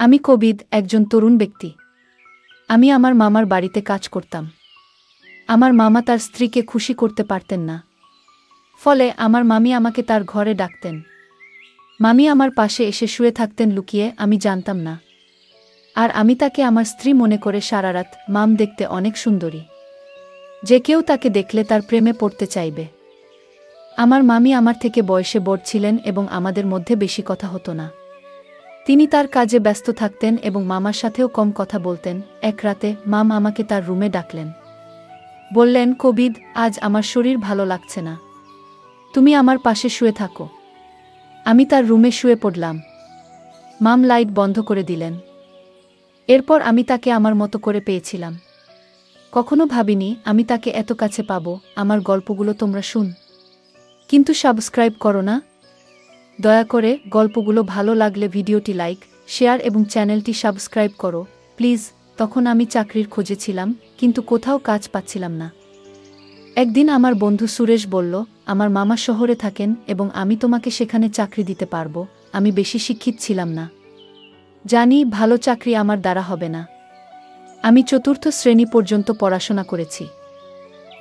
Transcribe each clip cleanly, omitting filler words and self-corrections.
আমি কবিদ, একজন তরুণ ব্যক্তি। আমি আমার মামার বাড়িতে কাজ করতাম। আমার মামা তার স্ত্রীকে খুশি করতে পারতেন না। ফলে আমার মামি আমাকে তার ঘরে ডাকতেন। মামি আমার পাশে এসে শুয়ে থাকতেন লুকিয়ে, আমি জানতাম না। আর আমি তাকে আমার স্ত্রী মনে করে সারারাত। মাম দেখতে অনেক সুন্দরী, যে কেউ তাকে দেখলে তার প্রেমে পড়তে চাইবে। আমার মামি আমার থেকে বয়সে বড় ছিলেন এবং আমাদের মধ্যে বেশি কথা হতো না। তিনি তার কাজে ব্যস্ত থাকতেন এবং মামার সাথেও কম কথা বলতেন। এক রাতে মাম আমাকে তার রুমে ডাকলেন। বললেন, কবিদ, আজ আমার শরীর ভালো লাগছে না, তুমি আমার পাশে শুয়ে থাকো। আমি তার রুমে শুয়ে পড়লাম। মাম লাইট বন্ধ করে দিলেন। এরপর আমি তাকে আমার মতো করে পেয়েছিলাম। কখনো ভাবিনি আমি তাকে এত কাছে পাবো। আমার গল্পগুলো তোমরা শুন, কিন্তু সাবস্ক্রাইব করো না। দয়া করে গল্পগুলো ভালো লাগলে ভিডিওটি লাইক, শেয়ার এবং চ্যানেলটি সাবস্ক্রাইব করো প্লিজ। তখন আমি চাকরির খোঁজে ছিলাম, কিন্তু কোথাও কাজ পাচ্ছিলাম না। একদিন আমার বন্ধু সুরেশ বলল, আমার মামা শহরে থাকেন এবং আমি তোমাকে সেখানে চাকরি দিতে পারবো। আমি বেশি শিক্ষিত ছিলাম না, জানি ভালো চাকরি আমার দ্বারা হবে না। আমি ৪র্থ শ্রেণী পর্যন্ত পড়াশোনা করেছি,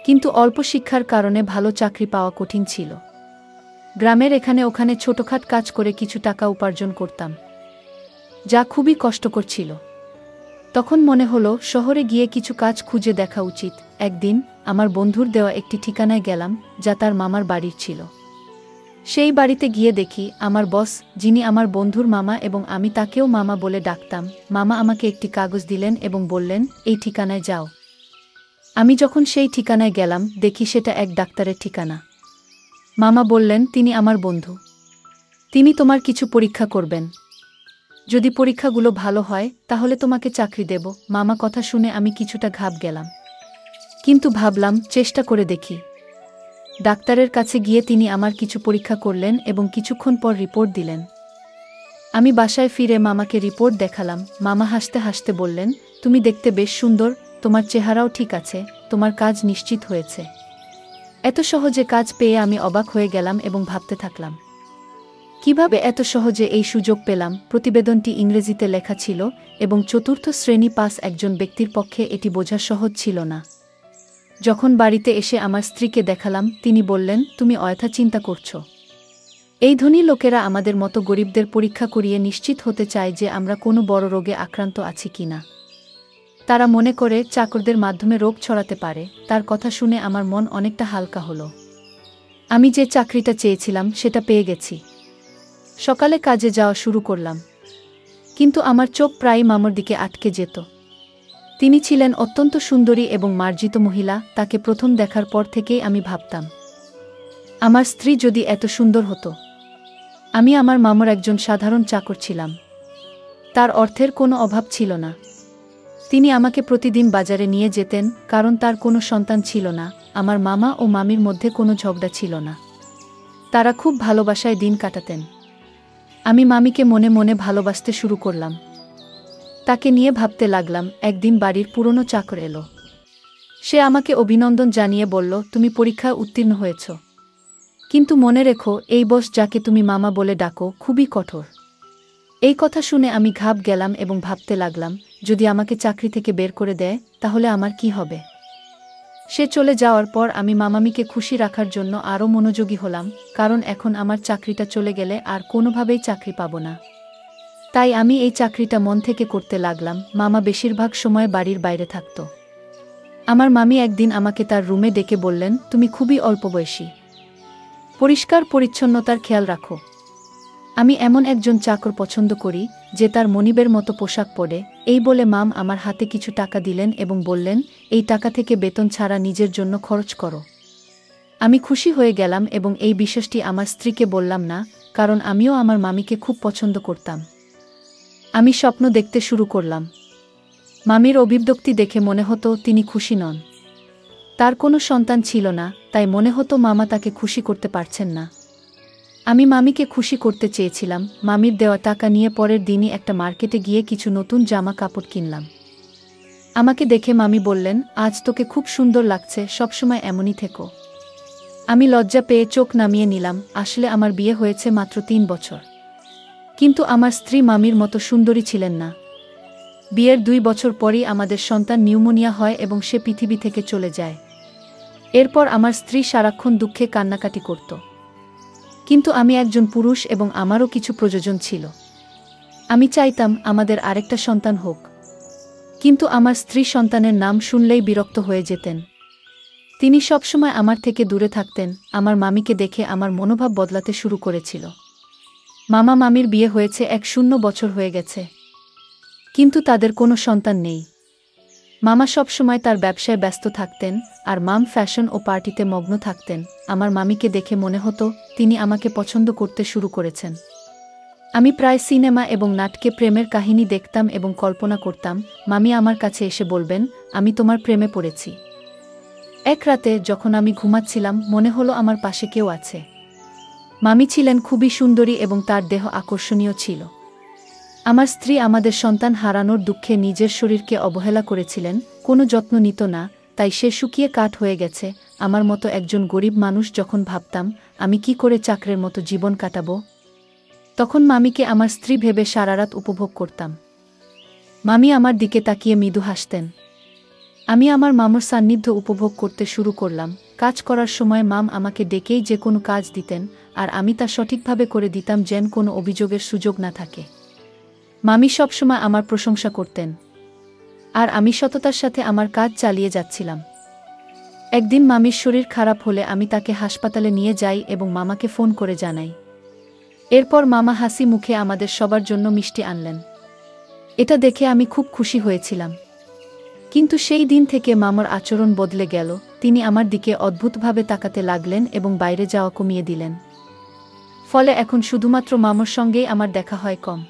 কিন্তু অল্প শিক্ষার কারণে ভালো চাকরি পাওয়া কঠিন ছিল। গ্রামের এখানে ওখানে ছোটখাট কাজ করে কিছু টাকা উপার্জন করতাম, যা খুবই কষ্টকর ছিল। তখন মনে হলো শহরে গিয়ে কিছু কাজ খুঁজে দেখা উচিত। একদিন আমার বন্ধুর দেওয়া একটি ঠিকানায় গেলাম, যা তার মামার বাড়ির ছিল। সেই বাড়িতে গিয়ে দেখি আমার বস, যিনি আমার বন্ধুর মামা এবং আমি তাকেও মামা বলে ডাকতাম, মামা আমাকে একটি কাগজ দিলেন এবং বললেন, এই ঠিকানায় যাও। আমি যখন সেই ঠিকানায় গেলাম, দেখি সেটা এক ডাক্তারের ঠিকানা। মামা বললেন, তিনি আমার বন্ধু, তিনি তোমার কিছু পরীক্ষা করবেন। যদি পরীক্ষাগুলো ভালো হয় তাহলে তোমাকে চাকরি দেব। মামা কথা শুনে আমি কিছুটা ঘাব গেলাম, কিন্তু ভাবলাম চেষ্টা করে দেখি। ডাক্তারের কাছে গিয়ে তিনি আমার কিছু পরীক্ষা করলেন এবং কিছুক্ষণ পর রিপোর্ট দিলেন। আমি বাসায় ফিরে মামাকে রিপোর্ট দেখালাম। মামা হাসতে হাসতে বললেন, তুমি দেখতে বেশ সুন্দর, তোমার চেহারাও ঠিক আছে, তোমার কাজ নিশ্চিত হয়েছে। এত সহজে কাজ পেয়ে আমি অবাক হয়ে গেলাম এবং ভাবতে থাকলাম, কিভাবে এত সহজে এই সুযোগ পেলাম। প্রতিবেদনটি ইংরেজিতে লেখা ছিল এবং ৪র্থ শ্রেণী পাস একজন ব্যক্তির পক্ষে এটি বোঝা সহজ ছিল না। যখন বাড়িতে এসে আমার স্ত্রীকে দেখালাম, তিনি বললেন, তুমি অযথা চিন্তা করছো। এই ধনী লোকেরা আমাদের মতো গরিবদের পরীক্ষা করিয়ে নিশ্চিত হতে চায় যে আমরা কোনো বড় রোগে আক্রান্ত আছি কিনা। তারা মনে করে চাকরদের মাধ্যমে রোগ ছড়াতে পারে। তার কথা শুনে আমার মন অনেকটা হালকা হলো। আমি যে চাকরিটা চেয়েছিলাম সেটা পেয়ে গেছি। সকালে কাজে যাওয়া শুরু করলাম, কিন্তু আমার চোখ প্রায় মামার দিকে আটকে যেত। তিনি ছিলেন অত্যন্ত সুন্দরী এবং মার্জিত মহিলা। তাকে প্রথম দেখার পর থেকেই আমি ভাবতাম, আমার স্ত্রী যদি এত সুন্দর হতো। আমি আমার মামার একজন সাধারণ চাকর ছিলাম। তার অর্থের কোনো অভাব ছিল না। তিনি আমাকে প্রতিদিন বাজারে নিয়ে যেতেন, কারণ তার কোনো সন্তান ছিল না। আমার মামা ও মামির মধ্যে কোনো ঝগড়া ছিল না। তারা খুব ভালোবাসায় দিন কাটাতেন। আমি মামিকে মনে মনে ভালোবাসতে শুরু করলাম। তাকে নিয়ে ভাবতে লাগলাম। একদিন বাড়ির পুরনো চাকর এলো। সে আমাকে অভিনন্দন জানিয়ে বলল, তুমি পরীক্ষায় উত্তীর্ণ হয়েছ, কিন্তু মনে রেখো, এই বস যাকে তুমি মামা বলে ডাকো খুবই কঠোর। এই কথা শুনে আমি ঘাব গেলাম এবং ভাবতে লাগলাম, যদি আমাকে চাকরি থেকে বের করে দেয় তাহলে আমার কি হবে। সে চলে যাওয়ার পর আমি মামামিকে খুশি রাখার জন্য আরও মনোযোগী হলাম, কারণ এখন আমার চাকরিটা চলে গেলে আর কোনোভাবেই চাকরি পাব না। তাই আমি এই চাকরিটা মন থেকে করতে লাগলাম। মামা বেশিরভাগ সময় বাড়ির বাইরে থাকত। আমার মামি একদিন আমাকে তার রুমে ডেকে বললেন, তুমি খুবই অল্প বয়সী, পরিষ্কার পরিচ্ছন্নতার খেয়াল রাখো। আমি এমন একজন চাকর পছন্দ করি যে তার মনিবের মতো পোশাক পরে। এই বলে মাম আমার হাতে কিছু টাকা দিলেন এবং বললেন, এই টাকা থেকে বেতন ছাড়া নিজের জন্য খরচ করো। আমি খুশি হয়ে গেলাম এবং এই বিষয়টি আমার স্ত্রীকে বললাম না, কারণ আমিও আমার মামিকে খুব পছন্দ করতাম। আমি স্বপ্ন দেখতে শুরু করলাম। মামির অভিব্যক্তি দেখে মনে হতো তিনি খুশি নন। তার কোনো সন্তান ছিল না, তাই মনে হতো মামা তাকে খুশি করতে পারছেন না। আমি মামিকে খুশি করতে চেয়েছিলাম। মামির দেওয়া টাকা নিয়ে পরের দিনই একটা মার্কেটে গিয়ে কিছু নতুন জামা কাপড় কিনলাম। আমাকে দেখে মামি বললেন, আজ তোকে খুব সুন্দর লাগছে, সবসময় এমনই থেকো। আমি লজ্জা পেয়ে চোখ নামিয়ে নিলাম। আসলে আমার বিয়ে হয়েছে মাত্র ৩ বছর, কিন্তু আমার স্ত্রী মামির মতো সুন্দরী ছিলেন না। বিয়ের 2 বছর পরই আমাদের সন্তান নিউমোনিয়া হয় এবং সে পৃথিবী থেকে চলে যায়। এরপর আমার স্ত্রী সারাক্ষণ দুঃখে কান্নাকাটি করত। কিন্তু আমি একজন পুরুষ এবং আমারও কিছু প্রয়োজন ছিল। আমি চাইতাম আমাদের আরেকটা সন্তান হোক। কিন্তু আমার স্ত্রী সন্তানের নাম শুনলেই বিরক্ত হয়ে যেতেন। তিনি সবসময় আমার থেকে দূরে থাকতেন। আমার মামিকে দেখে আমার মনোভাব বদলাতে শুরু করেছিল। মামা মামির বিয়ে হয়েছে 1 বছর হয়ে গেছে, কিন্তু তাদের কোনো সন্তান নেই। মামা সবসময় তার ব্যবসায় ব্যস্ত থাকতেন আর মাম ফ্যাশন ও পার্টিতে মগ্ন থাকতেন। আমার মামিকে দেখে মনে হতো তিনি আমাকে পছন্দ করতে শুরু করেছেন। আমি প্রায় সিনেমা এবং নাটকে প্রেমের কাহিনী দেখতাম এবং কল্পনা করতাম মামি আমার কাছে এসে বলবেন, আমি তোমার প্রেমে পড়েছি। এক রাতে যখন আমি ঘুমাচ্ছিলাম মনে হলো আমার পাশে কেউ আছে। মামি ছিলেন খুবই সুন্দরী এবং তার দেহ আকর্ষণীয় ছিল। আমার স্ত্রী আমাদের সন্তান হারানোর দুঃখে নিজের শরীরকে অবহেলা করেছিলেন, কোনো যত্ন নিত না, তাই সে শুকিয়ে কাঠ হয়ে গেছে। আমার মতো একজন গরিব মানুষ যখন ভাবতাম আমি কি করে চাকরের মতো জীবন কাটাবো, তখন মামিকে আমার স্ত্রী ভেবে সারারাত উপভোগ করতাম। মামি আমার দিকে তাকিয়ে মৃদু হাসতেন। আমি আমার মামুর সান্নিধ্য উপভোগ করতে শুরু করলাম। কাজ করার সময় মাম আমাকে ডেকেই যে কোনো কাজ দিতেন আর আমি তা সঠিকভাবে করে দিতাম, যেন কোনো অভিযোগের সুযোগ না থাকে। মামি সবসময় আমার প্রশংসা করতেন আর আমি সততার সাথে আমার কাজ চালিয়ে যাচ্ছিলাম। একদিন মামির শরীর খারাপ হলে আমি তাকে হাসপাতালে নিয়ে যাই এবং মামাকে ফোন করে জানাই। এরপর মামা হাসি মুখে আমাদের সবার জন্য মিষ্টি আনলেন। এটা দেখে আমি খুব খুশি হয়েছিলাম। কিন্তু সেই দিন থেকে মামার আচরণ বদলে গেল। তিনি আমার দিকে অদ্ভুতভাবে তাকাতে লাগলেন এবং বাইরে যাওয়া কমিয়ে দিলেন। ফলে এখন শুধুমাত্র মামার সঙ্গেই আমার দেখা হয় কম।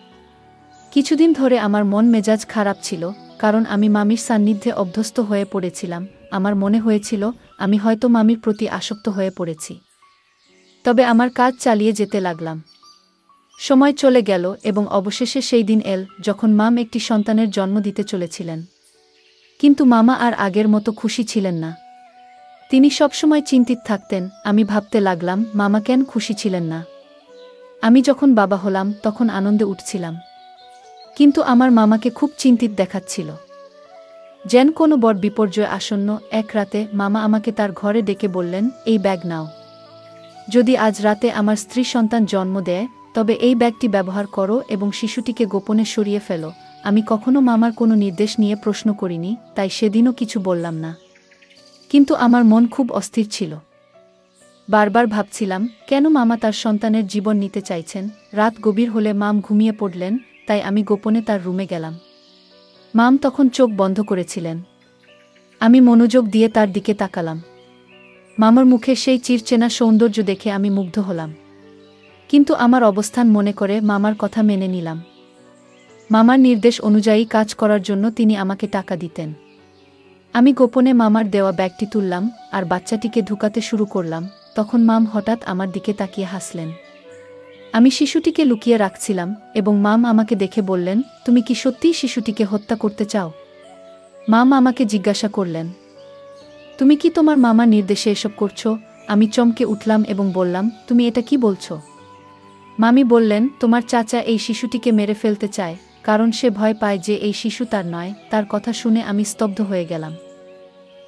কিছুদিন ধরে আমার মন মেজাজ খারাপ ছিল, কারণ আমি মামির সান্নিধ্যে অভ্যস্ত হয়ে পড়েছিলাম। আমার মনে হয়েছিল আমি হয়তো মামির প্রতি আসক্ত হয়ে পড়েছি। তবে আমার কাজ চালিয়ে যেতে লাগলাম। সময় চলে গেল এবং অবশেষে সেই দিন এল যখন মাম একটি সন্তানের জন্ম দিতে চলেছিলেন। কিন্তু মামা আর আগের মতো খুশি ছিলেন না। তিনি সবসময় চিন্তিত থাকতেন। আমি ভাবতে লাগলাম মামা কেন খুশি ছিলেন না। আমি যখন বাবা হলাম তখন আনন্দে উঠছিলাম, কিন্তু আমার মামাকে খুব চিন্তিত দেখাচ্ছিল, যেন কোনো বড় বিপর্যয় আসন্ন। এক রাতে মামা আমাকে তার ঘরে ডেকে বললেন, এই ব্যাগ নাও। যদি আজ রাতে আমার স্ত্রী সন্তান জন্ম দেয় তবে এই ব্যাগটি ব্যবহার করো এবং শিশুটিকে গোপনে সরিয়ে ফেলো। আমি কখনো মামার কোনো নির্দেশ নিয়ে প্রশ্ন করিনি, তাই সেদিনও কিছু বললাম না। কিন্তু আমার মন খুব অস্থির ছিল। বারবার ভাবছিলাম কেন মামা তার সন্তানের জীবন নিতে চাইছেন। রাত গভীর হলে মাম ঘুমিয়ে পড়লেন, তাই আমি গোপনে তার রুমে গেলাম। মাম তখন চোখ বন্ধ করেছিলেন। আমি মনোযোগ দিয়ে তার দিকে তাকালাম। মামার মুখে সেই চিরচেনা সৌন্দর্য দেখে আমি মুগ্ধ হলাম। কিন্তু আমার অবস্থান মনে করে মামার কথা মেনে নিলাম। মামার নির্দেশ অনুযায়ী কাজ করার জন্য তিনি আমাকে টাকা দিতেন। আমি গোপনে মামার দেওয়া ব্যাগটি তুললাম আর বাচ্চাটিকে ঢুকাতে শুরু করলাম। তখন মাম হঠাৎ আমার দিকে তাকিয়ে হাসলেন। আমি শিশুটিকে লুকিয়ে রাখছিলাম এবং মাম আমাকে দেখে বললেন, তুমি কি সত্যিই শিশুটিকে হত্যা করতে চাও? মাম আমাকে জিজ্ঞাসা করলেন, তুমি কি তোমার মামার নির্দেশে এসব করছো? আমি চমকে উঠলাম এবং বললাম, তুমি এটা কি বলছো? মামি বললেন, তোমার চাচা এই শিশুটিকে মেরে ফেলতে চায়, কারণ সে ভয় পায় যে এই শিশু তার নয়। তার কথা শুনে আমি স্তব্ধ হয়ে গেলাম।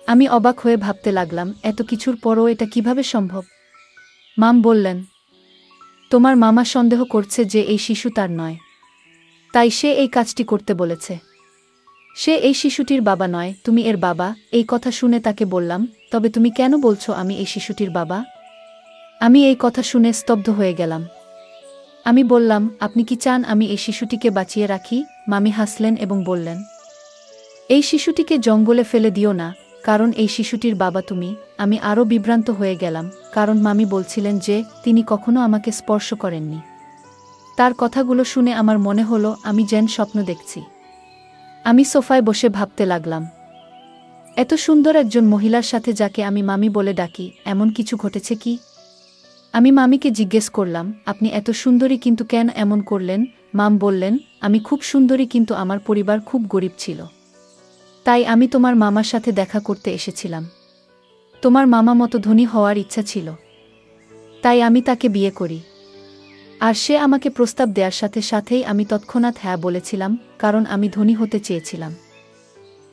আমি অবাক হয়ে ভাবতে লাগলাম, এত কিছুর পরও এটা কিভাবে সম্ভব? মাম বললেন, তোমার মামা সন্দেহ করছে যে এই শিশু তার নয়, তাই সে এই কাজটি করতে বলেছে। সে এই শিশুটির বাবা নয়, তুমি এর বাবা। এই কথা শুনে তাকে বললাম, তবে তুমি কেন বলছো আমি এই শিশুটির বাবা? আমি এই কথা শুনে স্তব্ধ হয়ে গেলাম। আমি বললাম, আপনি কি চান আমি এই শিশুটিকে বাঁচিয়ে রাখি? মামি হাসলেন এবং বললেন, এই শিশুটিকে জঙ্গলে ফেলে দিও না, কারণ এই শিশুটির বাবা তুমি। আমি আরও বিভ্রান্ত হয়ে গেলাম, কারণ মামি বলছিলেন যে তিনি কখনো আমাকে স্পর্শ করেননি। তার কথাগুলো শুনে আমার মনে হলো আমি যেন স্বপ্ন দেখছি। আমি সোফায় বসে ভাবতে লাগলাম, এত সুন্দর একজন মহিলার সাথে যাকে আমি মামি বলে ডাকি, এমন কিছু ঘটেছে কি? আমি মামিকে জিজ্ঞেস করলাম, আপনি এত সুন্দরী কিন্তু কেন এমন করলেন? মাম বললেন, আমি খুব সুন্দরী কিন্তু আমার পরিবার খুব গরিব ছিল, তাই আমি তোমার মামার সাথে দেখা করতে এসেছিলাম। তোমার মামা মতো ধনী হওয়ার ইচ্ছা ছিল, তাই আমি তাকে বিয়ে করি। আর সে আমাকে প্রস্তাব দেওয়ার সাথে সাথেই আমি তৎক্ষণাৎ হ্যাঁ বলেছিলাম, কারণ আমি ধনী হতে চেয়েছিলাম।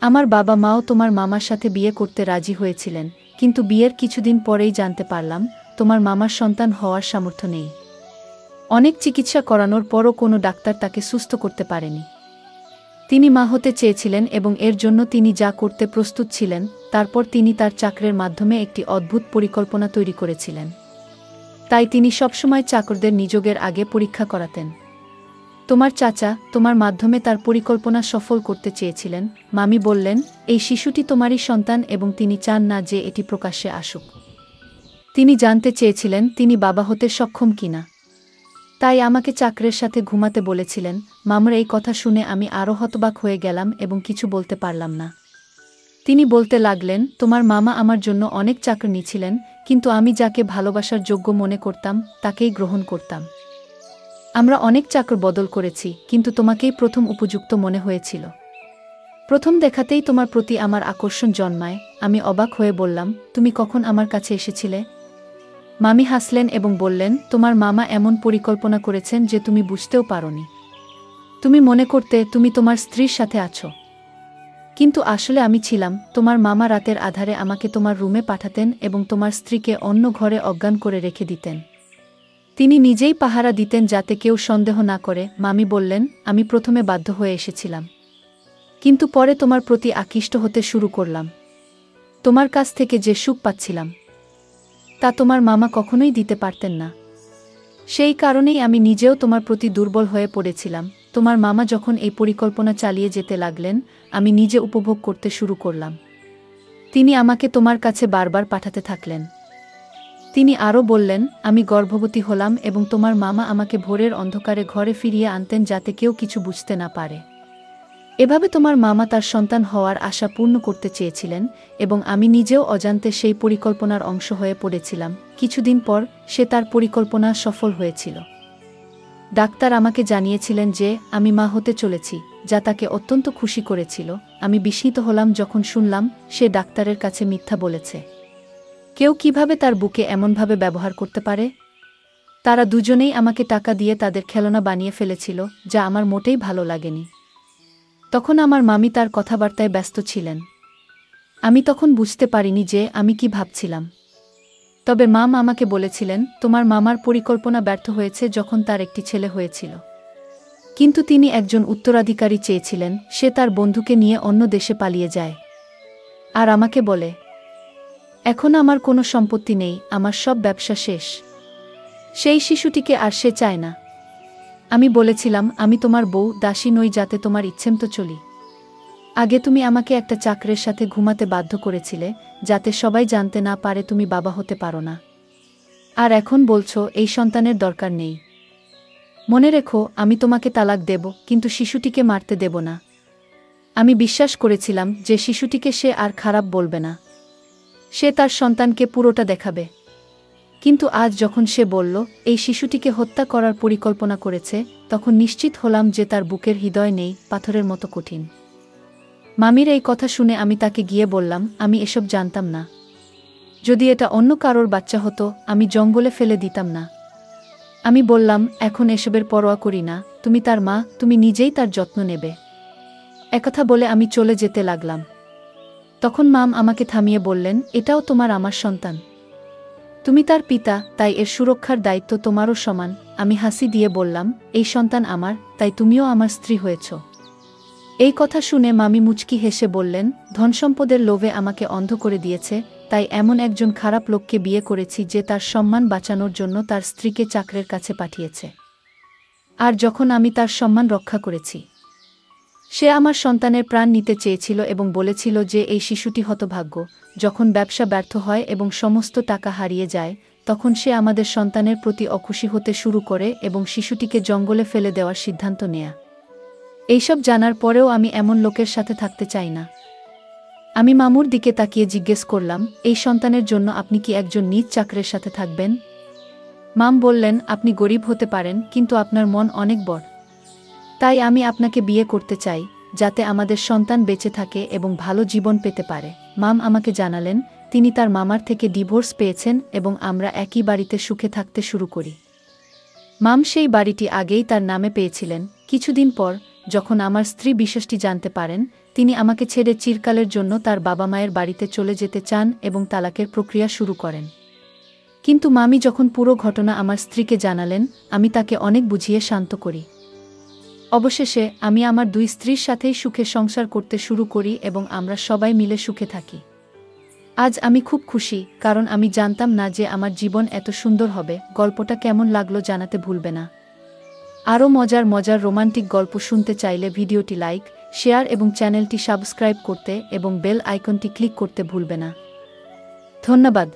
আমার বাবা মাও তোমার মামার সাথে বিয়ে করতে রাজি হয়েছিলেন, কিন্তু বিয়ের কিছুদিন পরেই জানতে পারলাম তোমার মামার সন্তান হওয়ার সামর্থ্য নেই। অনেক চিকিৎসা করানোর পরও কোনো ডাক্তার তাকে সুস্থ করতে পারেনি। তিনি মা হতে চেয়েছিলেন এবং এর জন্য তিনি যা করতে প্রস্তুত ছিলেন, তারপর তিনি তার চাকরের মাধ্যমে একটি অদ্ভুত পরিকল্পনা তৈরি করেছিলেন। তাই তিনি সবসময় চাকরদের নিযোগের আগে পরীক্ষা করাতেন। তোমার চাচা তোমার মাধ্যমে তার পরিকল্পনা সফল করতে চেয়েছিলেন। মামি বললেন, এই শিশুটি তোমারই সন্তান এবং তিনি চান না যে এটি প্রকাশ্যে আসুক। তিনি জানতে চেয়েছিলেন তিনি বাবা হতে সক্ষম কিনা। তাই আমাকে চাকরের সাথে ঘুমাতে বলেছিলেন। মামার এই কথা শুনে আমি আরও হতবাক হয়ে গেলাম এবং কিছু বলতে পারলাম না। তিনি বলতে লাগলেন, তোমার মামা আমার জন্য অনেক চাকর নিয়েছিলেন, কিন্তু আমি যাকে ভালোবাসার যোগ্য মনে করতাম তাকেই গ্রহণ করতাম। আমরা অনেক চাকর বদল করেছি, কিন্তু তোমাকেই প্রথম উপযুক্ত মনে হয়েছিল। প্রথম দেখাতেই তোমার প্রতি আমার আকর্ষণ জন্মায়। আমি অবাক হয়ে বললাম, তুমি কখন আমার কাছে এসেছিলে? মামি হাসলেন এবং বললেন, তোমার মামা এমন পরিকল্পনা করেছেন যে তুমি বুঝতেও পারোনি। তুমি মনে করতে তুমি তোমার স্ত্রীর সাথে আছো, কিন্তু আসলে আমি ছিলাম। তোমার মামা রাতের আধারে আমাকে তোমার রুমে পাঠাতেন এবং তোমার স্ত্রীকে অন্য ঘরে অজ্ঞান করে রেখে দিতেন। তিনি নিজেই পাহারা দিতেন যাতে কেউ সন্দেহ না করে। মামি বললেন, আমি প্রথমে বাধ্য হয়ে এসেছিলাম, কিন্তু পরে তোমার প্রতি আকৃষ্ট হতে শুরু করলাম। তোমার কাছ থেকে যে সুখ পাচ্ছিলাম তা তোমার মামা কখনোই দিতে পারতেন না। সেই কারণেই আমি নিজেও তোমার প্রতি দুর্বল হয়ে পড়েছিলাম। তোমার মামা যখন এই পরিকল্পনা চালিয়ে যেতে লাগলেন, আমি নিজে উপভোগ করতে শুরু করলাম। তিনি আমাকে তোমার কাছে বারবার পাঠাতে থাকলেন। তিনি আরও বললেন, আমি গর্ভবতী হলাম এবং তোমার মামা আমাকে ভোরের অন্ধকারে ঘরে ফিরিয়ে আনতেন যাতে কেউ কিছু বুঝতে না পারে। এভাবে তোমার মামা তার সন্তান হওয়ার আশা পূর্ণ করতে চেয়েছিলেন এবং আমি নিজেও অজান্তে সেই পরিকল্পনার অংশ হয়ে পড়েছিলাম। কিছুদিন পর সে তার পরিকল্পনা সফল হয়েছিল। ডাক্তার আমাকে জানিয়েছিলেন যে আমি মা হতে চলেছি, যা তাকে অত্যন্ত খুশি করেছিল। আমি বিস্মিত হলাম যখন শুনলাম সে ডাক্তারের কাছে মিথ্যা বলেছে। কেউ কিভাবে তার বুকে এমনভাবে ব্যবহার করতে পারে? তারা দুজনেই আমাকে টাকা দিয়ে তাদের খেলনা বানিয়ে ফেলেছিল, যা আমার মোটেই ভালো লাগেনি। তখন আমার মামি তার কথাবার্তায় ব্যস্ত ছিলেন। আমি তখন বুঝতে পারিনি যে আমি কি ভাবছিলাম। তবে মাম আমাকে বলেছিলেন, তোমার মামার পরিকল্পনা ব্যর্থ হয়েছে যখন তার একটি ছেলে হয়েছিল, কিন্তু তিনি একজন উত্তরাধিকারী চেয়েছিলেন। সে তার বন্ধুকে নিয়ে অন্য দেশে পালিয়ে যায় আর আমাকে বলে, এখন আমার কোনো সম্পত্তি নেই, আমার সব ব্যবসা শেষ। সেই শিশুটিকে আর সে চায় না। আমি বলেছিলাম, আমি তোমার বউ দাসী নই যাতে তোমার ইচ্ছেমতো চলি। আগে তুমি আমাকে একটা চাকরের সাথে ঘুমাতে বাধ্য করেছিলে যাতে সবাই জানতে না পারে তুমি বাবা হতে পারো না। আর এখন বলছো এই সন্তানের দরকার নেই। মনে রেখো, আমি তোমাকে তালাক দেব, কিন্তু শিশুটিকে মারতে দেব না। আমি বিশ্বাস করেছিলাম যে শিশুটিকে সে আর খারাপ বলবে না, সে তার সন্তানকে পুরোটা দেখাবে। কিন্তু আজ যখন সে বলল এই শিশুটিকে হত্যা করার পরিকল্পনা করেছে, তখন নিশ্চিত হলাম যে তার বুকের হৃদয় নেই, পাথরের মতো কঠিন। মামির এই কথা শুনে আমি তাকে গিয়ে বললাম, আমি এসব জানতাম না। যদি এটা অন্য কারোর বাচ্চা হতো, আমি জঙ্গলে ফেলে দিতাম না। আমি বললাম, এখন এসবের পরোয়া করি না, তুমি তার মা, তুমি নিজেই তার যত্ন নেবে। একথা বলে আমি চলে যেতে লাগলাম। তখন মাম আমাকে থামিয়ে বললেন, এটাও তোমার আমার সন্তান। তুমি তার পিতা, তাই এর সুরক্ষার দায়িত্ব তোমারও সমান। আমি হাসি দিয়ে বললাম, এই সন্তান আমার, তাই তুমিও আমার স্ত্রী হয়েছ। এই কথা শুনে মামি মুচকি হেসে বললেন, ধনসম্পদের লোভে আমাকে অন্ধ করে দিয়েছে, তাই এমন একজন খারাপ লোককে বিয়ে করেছি যে তার সম্মান বাঁচানোর জন্য তার স্ত্রীকে চাকরের কাছে পাঠিয়েছে। আর যখন আমি তার সম্মান রক্ষা করেছি, সে আমার সন্তানের প্রাণ নিতে চেয়েছিল এবং বলেছিল যে এই শিশুটি হতভাগ্য। যখন ব্যবসা ব্যর্থ হয় এবং সমস্ত টাকা হারিয়ে যায়, তখন সে আমাদের সন্তানের প্রতি অখুশি হতে শুরু করে এবং শিশুটিকে জঙ্গলে ফেলে দেওয়ার সিদ্ধান্ত নেয়। এইসব জানার পরেও আমি এমন লোকের সাথে থাকতে চাই না। আমি মামুর দিকে তাকিয়ে জিজ্ঞেস করলাম, এই সন্তানের জন্য আপনি কি একজন নিজ চাকরের সাথে থাকবেন? মাম বললেন, আপনি গরিব হতে পারেন, কিন্তু আপনার মন অনেক বড়। তাই আমি আপনাকে বিয়ে করতে চাই, যাতে আমাদের সন্তান বেঁচে থাকে এবং ভালো জীবন পেতে পারে। মাম আমাকে জানালেন তিনি তার মামার থেকে ডিভোর্স পেয়েছেন এবং আমরা একই বাড়িতে সুখে থাকতে শুরু করি। মাম সেই বাড়িটি আগেই তার নামে পেয়েছিলেন। কিছুদিন পর যখন আমার স্ত্রী বিষয়টি জানতে পারেন, তিনি আমাকে ছেড়ে চিরকালের জন্য তার বাবা মায়ের বাড়িতে চলে যেতে চান এবং তালাকের প্রক্রিয়া শুরু করেন। কিন্তু মামি যখন পুরো ঘটনা আমার স্ত্রীকে জানালেন, আমি তাকে অনেক বুঝিয়ে শান্ত করি। অবশেষে আমি আমার দুই স্ত্রীর সাথেই সুখে সংসার করতে শুরু করি এবং আমরা সবাই মিলে সুখে থাকি। আজ আমি খুব খুশি, কারণ আমি জানতাম না যে আমার জীবন এত সুন্দর হবে। গল্পটা কেমন লাগলো জানাতে ভুলবে না। আরও মজার মজার রোমান্টিক গল্প শুনতে চাইলে ভিডিওটি লাইক, শেয়ার এবং চ্যানেলটি সাবস্ক্রাইব করতে এবং বেল আইকনটি ক্লিক করতে ভুলবে না। ধন্যবাদ।